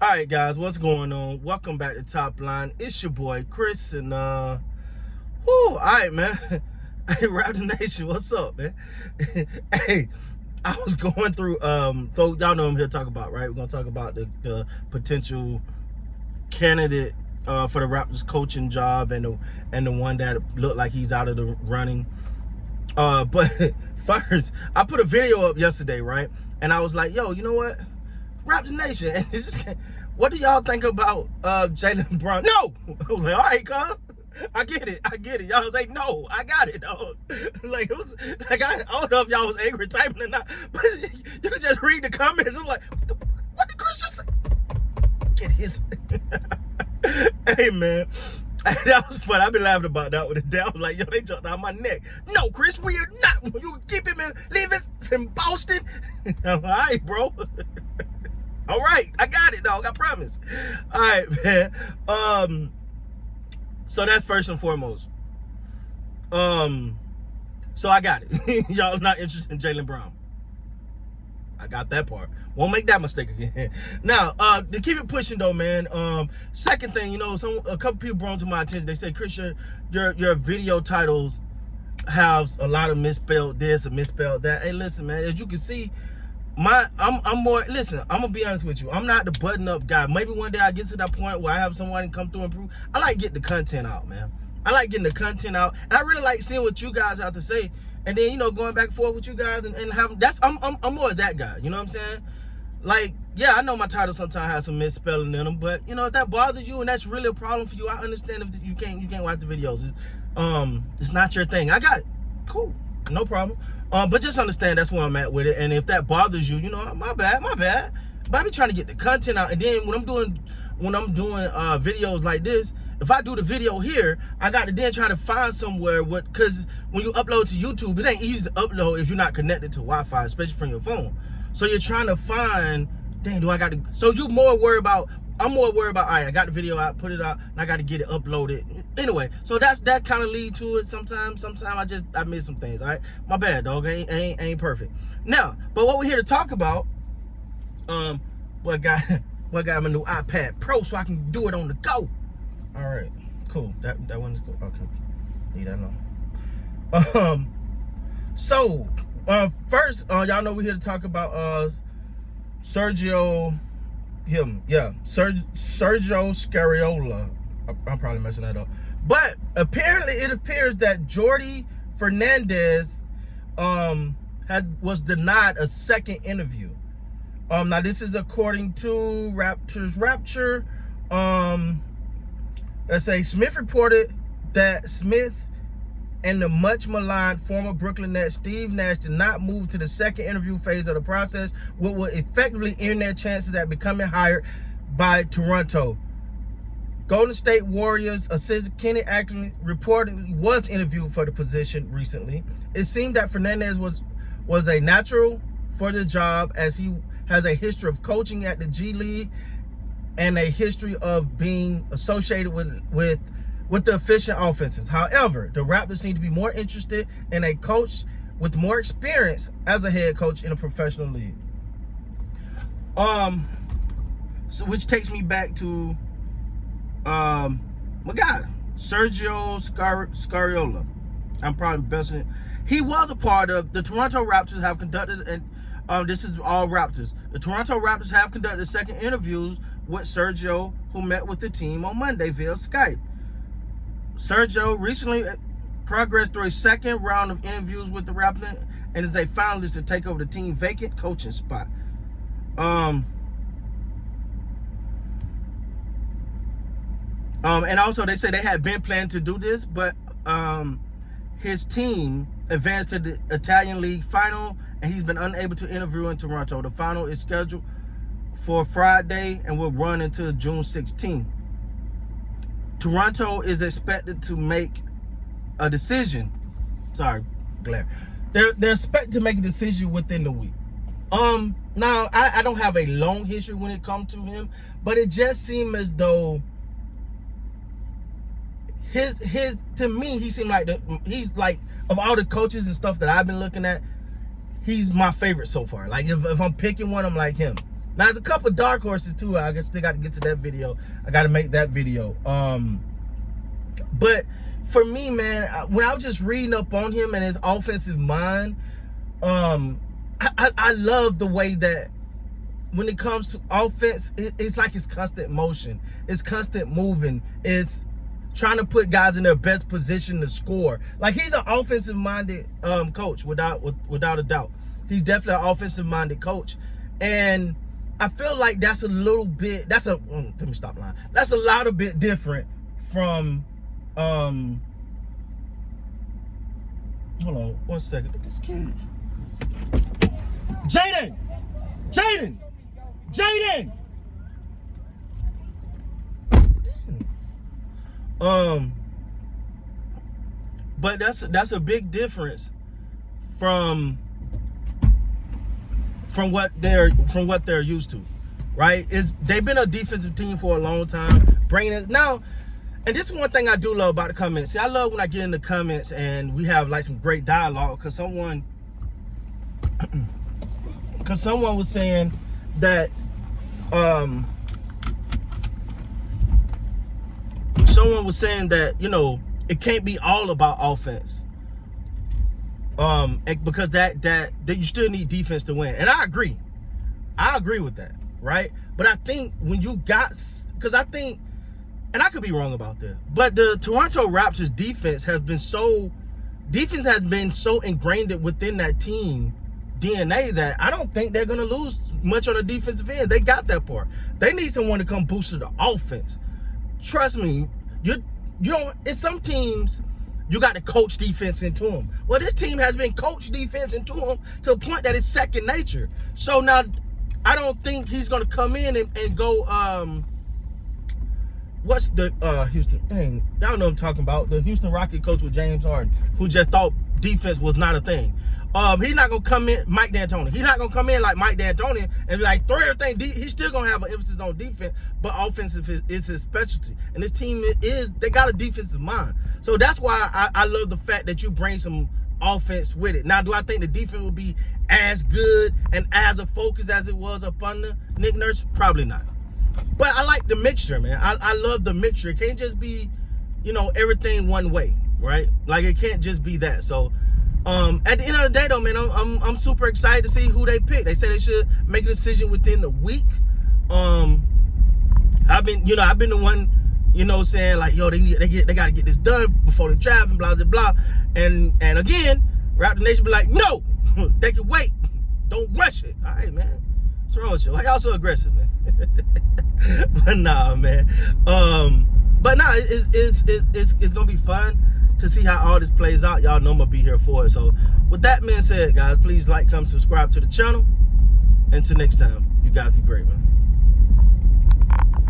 All right, guys, what's going on? Welcome back to Top Line. It's your boy Chris, and all right, man. Hey, Raptor Nation, what's up, man? Hey, I was going through so y'all know I'm here to talk about, right? We're gonna talk about the potential candidate for the Raptors coaching job and the one that looked like he's out of the running. But first, I put a video up yesterday, right? And I was like, yo, you know what? Raptor Nation, and it's just, what do y'all think about Jaylen Brown? No! I was like, all right, cuz. I get it. Y'all was like, no, I got it, dog. Like, it was like, I don't know if y'all was angry typing or not, but you could just read the comments. I'm like, what did Chris just say? Get his. Hey, man. That was fun. I've been laughing about that with the day. I was like, yo, they jumped out my neck. No, Chris, we are not. You keep him and leave us in Boston. I'm like, all right, bro. All right, I got it, dog. I promise. All right, man. So that's first and foremost. So I got it. Y'all not interested in Jaylen Brown. I got that part. Won't make that mistake again. Now, to keep it pushing though, man. Second thing, you know, a couple people brought to my attention. They say, Chris, your video titles have a lot of misspelled this and misspelled that. Hey, listen, man. As you can see, I'm more, listen, I'm gonna be honest with you. I'm not the button up guy. Maybe one day I get to that point where I have someone come through and prove. I like getting the content out, man. I like getting the content out, and I really like seeing what you guys have to say, and then, you know, going back and forth with you guys and having, I'm more of that guy. You know what I'm saying? Like, yeah, I know my title sometimes has some misspelling in them, but you know, if that bothers you and that's really a problem for you, I understand if you can't watch the videos. It's not your thing. I got it. Cool, no problem. But just understand that's where I'm at with it. And if that bothers you, you know, my bad. But I be trying to get the content out. And then when I'm doing videos like this, if I do the video here, I got to then try to find somewhere because when you upload to YouTube, it ain't easy to upload if you're not connected to Wi-Fi, especially from your phone. So you're trying to find, dang, so I'm more worried about, all right, I got the video out, put it out, and I got to get it uploaded. Anyway, so that kind of lead to it. Sometimes I miss some things. All right, my bad, dog. Ain't perfect. Now, but what we're here to talk about, what got my new iPad Pro so I can do it on the go. All right, cool. That one's cool. Okay, leave that alone. So first, y'all know we're here to talk about Sergio Scariola. I'm probably messing that up. But apparently it appears that Jordi Fernandez was denied a second interview. Now this is according to Rapture. Let's say Smith reported that Smith and the much maligned former Brooklyn Nets Steve Nash did not move to the second interview phase of the process, what would effectively end their chances at becoming hired by Toronto. Golden State Warriors assistant Kenny Atkinson reportedly was interviewed for the position recently. It seemed that Fernandez was a natural for the job, as he has a history of coaching at the G League and a history of being associated with the efficient offenses. However, the Raptors seem to be more interested in a coach with more experience as a head coach in a professional league. So which takes me back to my guy, Sergio Scariola. I'm probably best. He was a part of the Toronto Raptors have conducted, and this is all Raptors. The Toronto Raptors have conducted second interviews with Sergio, who met with the team on Monday via Skype. Sergio recently progressed through a second round of interviews with the Raptors and is a finalist to take over the team's vacant coaching spot. And also they say they had been planning to do this, but his team advanced to the Italian League final, and he's been unable to interview in Toronto. The final is scheduled for Friday and will run until June 16th. Toronto is expected to make a decision. Sorry, glare. They're expected to make a decision within the week. Now I don't have a long history when it comes to him, but it just seemed as though his to me, he seemed like he's like, of all the coaches and stuff that I've been looking at, he's my favorite so far. Like if I'm picking one, I'm like him. Now, there's a couple dark horses too. I guess still got to get to that video. I got to make that video. But for me, man, when I was just reading up on him and his offensive mind, I love the way that when it comes to offense, it's like it's constant motion. It's constant moving. It's trying to put guys in their best position to score. Like, he's an offensive-minded coach, without a doubt. He's definitely an offensive-minded coach. And I feel like that's a little bit, let me stop lying. That's a lot of bit different from, hold on one second. Look at this kid. Jaden! But that's a big difference from what they're used to, right? They've been a defensive team for a long time, bringing it now. And this is one thing I do love about the comments. See, I love when I get in the comments and we have like some great dialogue, because someone was saying that you know, it can't be all about offense, because that you still need defense to win. And I agree with that, right? But I think when you got, because I think, and I could be wrong about this, but the Toronto Raptors defense has been so ingrained within that team DNA that I don't think they're gonna lose much on the defensive end. They got that part. They need someone to come boost the offense. Trust me, you don't. In some teams, you got to coach defense into them. Well, this team has been coached defense into them to a point that it's second nature. So now, I don't think he's gonna come in and go. What's the Houston? Dang, y'all know what I'm talking about. The Houston Rocket coach with James Harden, who just thought defense was not a thing. He's not gonna come in, Mike D'Antoni. He's not gonna come in like Mike D'Antoni and be like, throw everything deep. He's still gonna have an emphasis on defense, but offensive is his specialty. And this team they got a defensive mind. So that's why I love the fact that you bring some offense with it. Now, do I think the defense will be as good and as a focus as it was up under Nick Nurse? Probably not. But I like the mixture, man. I love the mixture. It can't just be, you know, everything one way, right? Like, it can't just be that. So at the end of the day, though, man, I'm super excited to see who they pick. They say they should make a decision within the week. I've been the one, you know, saying like, yo, they got to get this done before the draft and blah blah blah. And again, Raptor Nation be like, no, they can wait. Don't rush it. All right, man. What's wrong with you? Why y'all so aggressive, man? But nah, man. But nah, it's gonna be fun to see how all this plays out. Y'all know I'm gonna be here for it. So with that being said, guys, please like, comment, subscribe to the channel. Until next time, you guys be great, man.